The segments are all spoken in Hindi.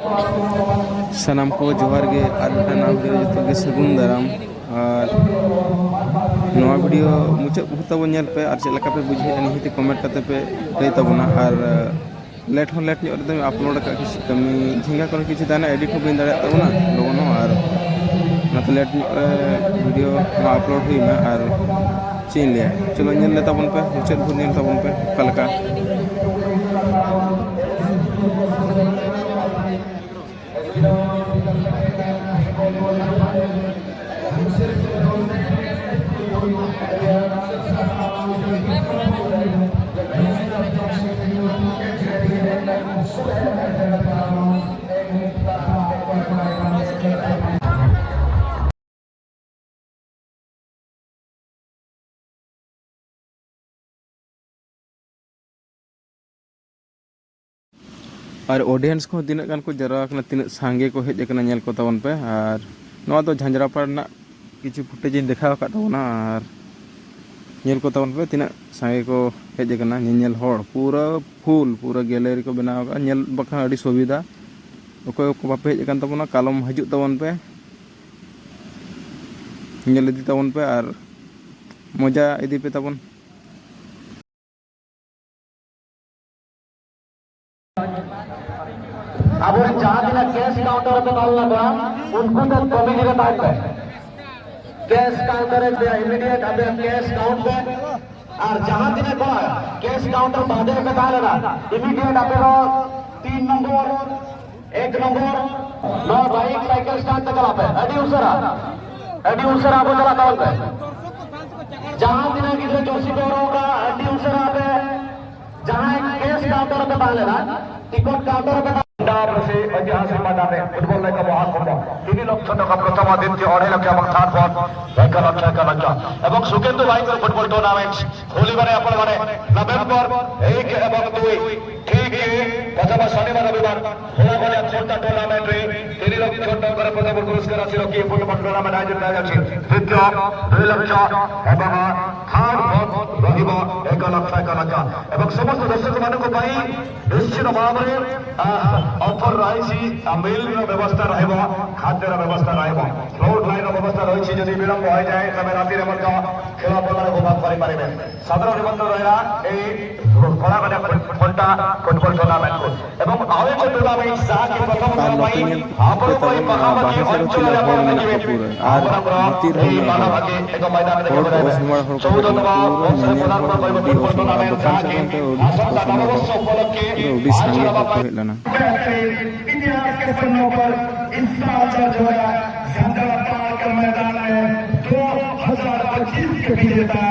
सनम को जोहार गे और नाम वीडियो जो सगुन दाराम और नवा वीडियो मुचाद तब नेल पे और चलका पे बुझे निहित कमेंट करते पे लई तबना और लेट हो लेट अपलोड का किसी कमी झिंगा कर किसी दाना एडिट हो बिन दाड़ा तबना लोगन और नाते लेट वीडियो अपलोड हुई में और चीन लिया चलो नेल ले तबन पे मुचाद भूल नेल तबन पे कलका और ऑडियंस को तीन गान को जरा तीन सांगे को हेज नेल को तबन पे और नवा तो झांझरापाड़ ना किछु फुटेज देखा तबना और नेल को तबन पे तीन सांगे को हेज नेल हर पूरा फुल पूरा गैलरी को बनाव नेल बखा अड़ी सुविधा अकोय को बापे हेज तबना कालम हजू तबन पे नेल इदी तबन पे और मजा इदी पे तबन अब जहाँ दिन कैश काउंटर पे कॉल लगा उनको तो कमिटी के टाइम पे कैश काउंटर इमीडिएट अबे कैश काउंट पे और जहाँ दिन को कैश काउंटर बांधे पे कॉल लगा इमीडिएट अबे row 3 number 1 number no bike cycle start पे चला पे एडी उसरा को चला कॉल पे जहाँ दिन किसी जोशी बोरो का एडी उसरा पे जहाँ कैश काउंटर पे कॉल लगा टिकट काउंटर पे से ऐतिहासिक मैदान में फुटबॉल का महाकुंभ 3 लक्ष टाका प्रथम द्वितीय 2.5 लाख এবং থার্ড পদ 1 লক্ষ এবং সুকেন্দু ভাইঙ্কর ফুটবল টুর্নামেন্ট হোলিবারে আপন মানে নভেম্বর 1 এবং 2 ঠিক প্রথম শনিবার রবিবার হোলাগলে ছোট্ট টুর্নামেন্ট রে 3 লক্ষ টাকার প্রথম পুরস্কার আছে কি ফুটবল টুর্নামেন্ট আয়োজন করা যাচ্ছে দ্বিতীয় 2 লক্ষ এবং থার্ড পদ রহিব 1 লক্ষ এবং সমস্ত দর্শক ମାନଙ୍କୁ ପାଇଁ ନିଶ୍ଚିତ ଭାବରେ ऑफर रही मिल व्यवस्था खाद्य व्यवस्था फ्लोट लाइन व्यवस्था रही जब विलंब हो जाए तब राति खेल प्रकार उपभोग करेंगे साधारण निबंधन रहा कलाकाना घंटा फुटबल टूर्नामेंट को आउ एक टूर्नामेंट जहाँकि प्रथम एक मैदान देखा 14तम फुटबल टूर्नामेंट इतिहास के पन्नों पर इस साल का जो है झांझरापाड़ का मैदान है 2025 के विजेता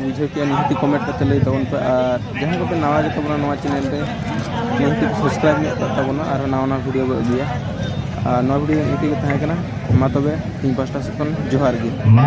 बुझे कि निहती कमेंट करते लई तबन पे और जहां को पे नवा जो तबना नवा चैनल रे निहती सब्सक्राइब में तबना और नवा वीडियो को दिया नवा वीडियो निहती के थाहे कना मा तबे इन पास्टा सकन जोहार गे मा